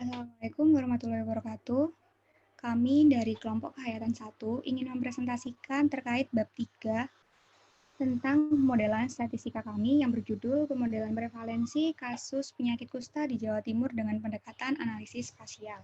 Assalamualaikum warahmatullahi wabarakatuh. Kami dari kelompok Kehayatan 1 ingin mempresentasikan terkait bab 3 tentang pemodelan statistika kami yang berjudul Pemodelan Prevalensi Kasus Penyakit Kusta di Jawa Timur dengan Pendekatan Analisis Spasial.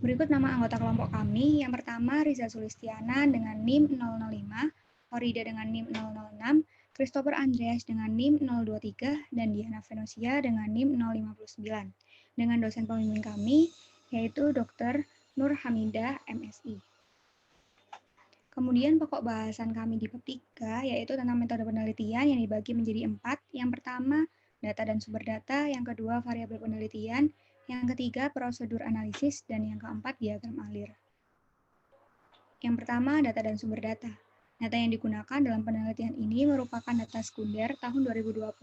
Berikut nama anggota kelompok kami. Yang pertama, Riza Sulistiana dengan NIM 005, Orida dengan NIM 006, Christopher Andreas dengan NIM 023, dan Diana Venusia dengan NIM 059. Dengan dosen pembimbing kami, yaitu Dr. Nur Hamidah, MSI. Kemudian pokok bahasan kami di bab 3, yaitu tentang metode penelitian yang dibagi menjadi 4. Yang pertama, data dan sumber data. Yang kedua, variabel penelitian. Yang ketiga, prosedur analisis. Dan yang keempat, diagram alir. Yang pertama, data dan sumber data. Data yang digunakan dalam penelitian ini merupakan data sekunder tahun 2020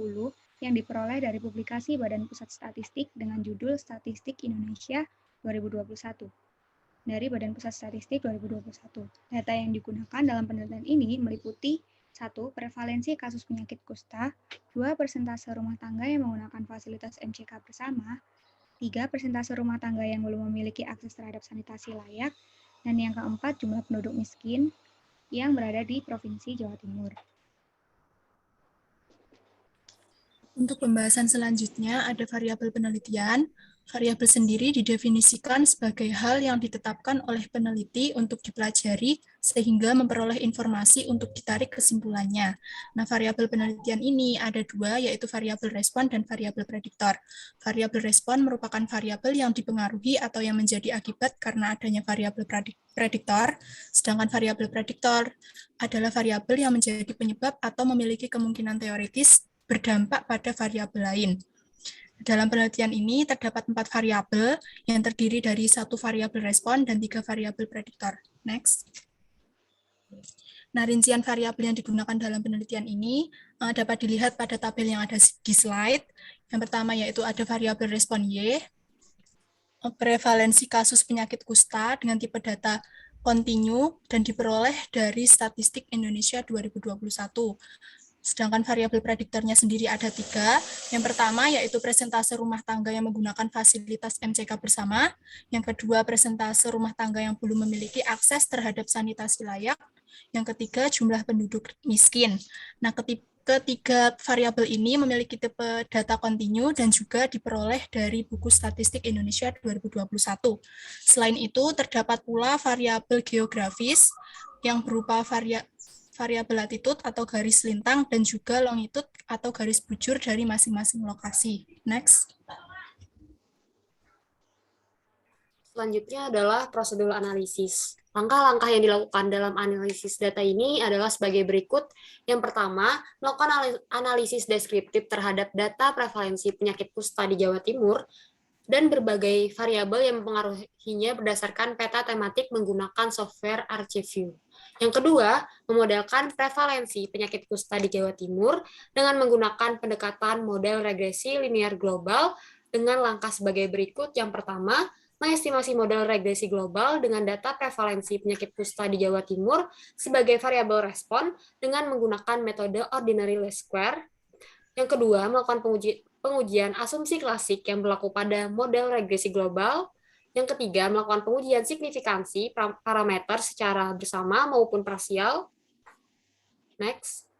yang diperoleh dari publikasi Badan Pusat Statistik dengan judul Statistik Indonesia 2021. Dari Badan Pusat Statistik 2021. Data yang digunakan dalam penelitian ini meliputi 1. Prevalensi kasus penyakit kusta, 2. Persentase rumah tangga yang menggunakan fasilitas MCK bersama, 3. Persentase rumah tangga yang belum memiliki akses terhadap sanitasi layak, dan yang keempat, jumlah penduduk miskin yang berada di Provinsi Jawa Timur. Untuk pembahasan selanjutnya ada variabel penelitian. Variabel sendiri didefinisikan sebagai hal yang ditetapkan oleh peneliti untuk dipelajari sehingga memperoleh informasi untuk ditarik kesimpulannya. Nah, variabel penelitian ini ada dua, yaitu variabel respon dan variabel prediktor. Variabel respon merupakan variabel yang dipengaruhi atau yang menjadi akibat karena adanya variabel prediktor, sedangkan variabel prediktor adalah variabel yang menjadi penyebab atau memiliki kemungkinan teoritis berdampak pada variabel lain. Dalam penelitian ini terdapat 4 variabel yang terdiri dari 1 variabel respon dan 3 variabel prediktor. Next. Nah, rincian variabel yang digunakan dalam penelitian ini dapat dilihat pada tabel yang ada di slide. Yang pertama yaitu ada variabel respon Y, prevalensi kasus penyakit kusta dengan tipe data kontinu dan diperoleh dari Statistik Indonesia 2021. Sedangkan variabel prediktornya sendiri ada 3. Yang pertama yaitu presentase rumah tangga yang menggunakan fasilitas MCK bersama. Yang kedua, presentase rumah tangga yang belum memiliki akses terhadap sanitasi layak. Yang ketiga, jumlah penduduk miskin. Nah, ketiga variabel ini memiliki tipe data kontinu dan juga diperoleh dari buku Statistik Indonesia 2021. Selain itu, terdapat pula variabel geografis yang berupa variabel latitude atau garis lintang dan juga longitude atau garis bujur dari masing-masing lokasi. Next. Selanjutnya adalah prosedur analisis. Langkah-langkah yang dilakukan dalam analisis data ini adalah sebagai berikut. Yang pertama, melakukan analisis deskriptif terhadap data prevalensi penyakit kusta di Jawa Timur dan berbagai variabel yang mempengaruhinya berdasarkan peta tematik menggunakan software ArchiView. Yang kedua, memodelkan prevalensi penyakit kusta di Jawa Timur dengan menggunakan pendekatan model regresi linear global dengan langkah sebagai berikut. Yang pertama, mengestimasi model regresi global dengan data prevalensi penyakit kusta di Jawa Timur sebagai variabel respon dengan menggunakan metode ordinary least square. Yang kedua, melakukan pengujian asumsi klasik yang berlaku pada model regresi global. Yang ketiga, melakukan pengujian signifikansi parameter secara bersama maupun parsial. Next.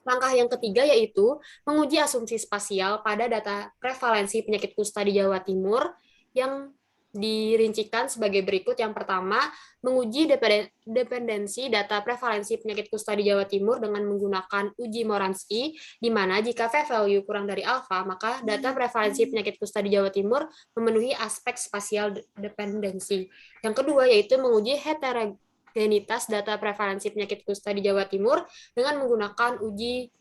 Langkah yang ketiga yaitu menguji asumsi spasial pada data prevalensi penyakit kusta di Jawa Timur yang dirincikan sebagai berikut. Yang pertama, menguji dependensi data prevalensi penyakit kusta di Jawa Timur dengan menggunakan uji Moransky, di mana jika p-value kurang dari alfa, maka data prevalensi penyakit kusta di Jawa Timur memenuhi aspek spasial dependensi. Yang kedua, yaitu menguji heterogenitas data prevalensi penyakit kusta di Jawa Timur dengan menggunakan uji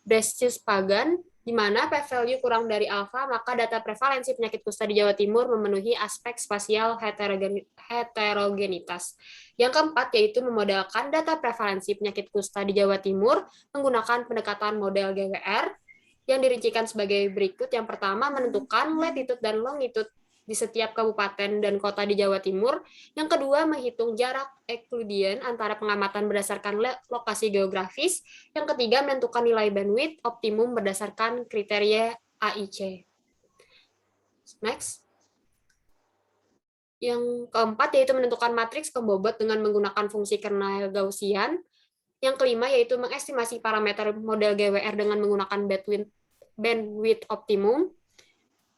Brescius-Pagan, di mana p-value kurang dari alfa, maka data prevalensi penyakit kusta di Jawa Timur memenuhi aspek spasial heterogenitas. Yang keempat, yaitu memodelkan data prevalensi penyakit kusta di Jawa Timur menggunakan pendekatan model GWR yang dirincikan sebagai berikut. Yang pertama, menentukan latitude dan longitude di setiap kabupaten dan kota di Jawa Timur. Yang kedua, menghitung jarak Euclidean antara pengamatan berdasarkan lokasi geografis. Yang ketiga, menentukan nilai bandwidth optimum berdasarkan kriteria AIC. Next. Yang keempat yaitu menentukan matriks pembobot dengan menggunakan fungsi kernel Gaussian. Yang kelima yaitu mengestimasi parameter model GWR dengan menggunakan bandwidth optimum.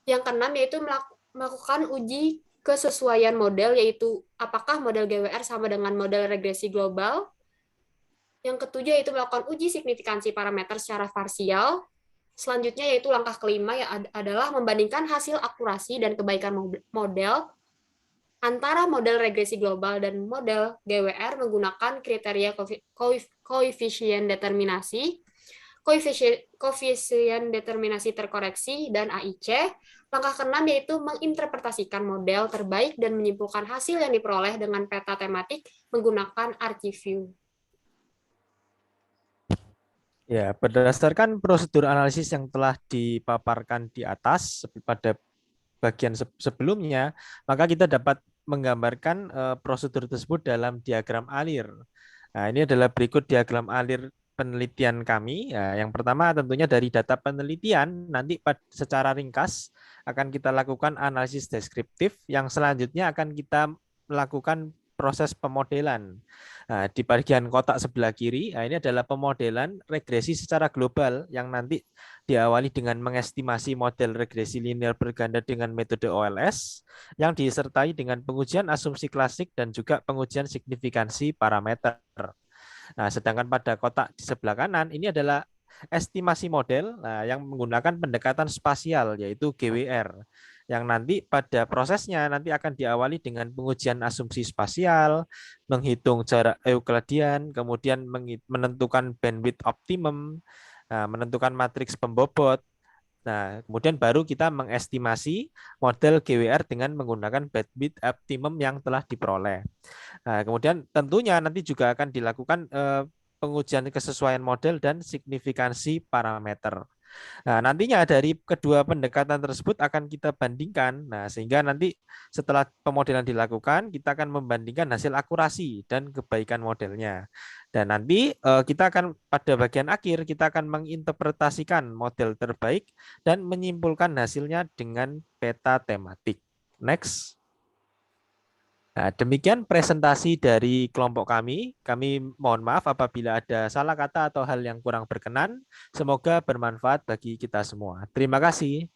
Yang keenam yaitu melakukan uji kesesuaian model, yaitu apakah model GWR sama dengan model regresi global. Yang ketujuh yaitu melakukan uji signifikansi parameter secara parsial. Selanjutnya yaitu langkah kelima adalah membandingkan hasil akurasi dan kebaikan model antara model regresi global dan model GWR menggunakan kriteria koefisien determinasi, koefisien determinasi terkoreksi, dan AIC. Langkah keenam yaitu menginterpretasikan model terbaik dan menyimpulkan hasil yang diperoleh dengan peta tematik menggunakan ArcView. Ya, berdasarkan prosedur analisis yang telah dipaparkan di atas pada bagian sebelumnya, maka kita dapat menggambarkan prosedur tersebut dalam diagram alir. Nah, ini adalah berikut diagram alir penelitian kami. Yang pertama tentunya dari data penelitian, nanti secara ringkas akan kita lakukan analisis deskriptif, yang selanjutnya akan kita melakukan proses pemodelan. Nah, di bagian kotak sebelah kiri, ini adalah pemodelan regresi secara global yang nanti diawali dengan mengestimasi model regresi linear berganda dengan metode OLS yang disertai dengan pengujian asumsi klasik dan juga pengujian signifikansi parameter. Nah, sedangkan pada kotak di sebelah kanan ini adalah estimasi model yang menggunakan pendekatan spasial yaitu GWR, yang nanti pada prosesnya nanti akan diawali dengan pengujian asumsi spasial, menghitung jarak Euklidian, kemudian menentukan bandwidth optimum, menentukan matriks pembobot. Nah, kemudian baru kita mengestimasi model GWR dengan menggunakan bandwidth optimum yang telah diperoleh. Nah, kemudian tentunya nanti juga akan dilakukan pengujian kesesuaian model dan signifikansi parameter. Nah, nantinya dari kedua pendekatan tersebut akan kita bandingkan. Nah, sehingga nanti setelah pemodelan dilakukan, kita akan membandingkan hasil akurasi dan kebaikan modelnya. Dan nanti kita akan pada bagian akhir kita akan menginterpretasikan model terbaik dan menyimpulkan hasilnya dengan peta tematik. Next. Nah, demikian presentasi dari kelompok kami. Kami mohon maaf apabila ada salah kata atau hal yang kurang berkenan. Semoga bermanfaat bagi kita semua. Terima kasih.